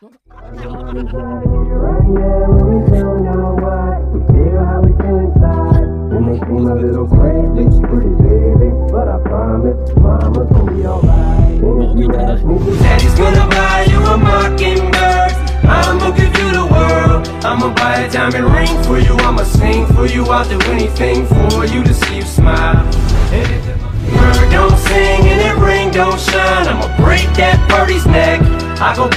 Daddy's gonna buy you a mockingbird. I'ma give you the world. I'ma buy a diamond ring for you. I'ma sing for you. I'll do anything for you to see you smile. And if the bird don't sing and that ring don't shine, I'ma break that birdie's neck. I go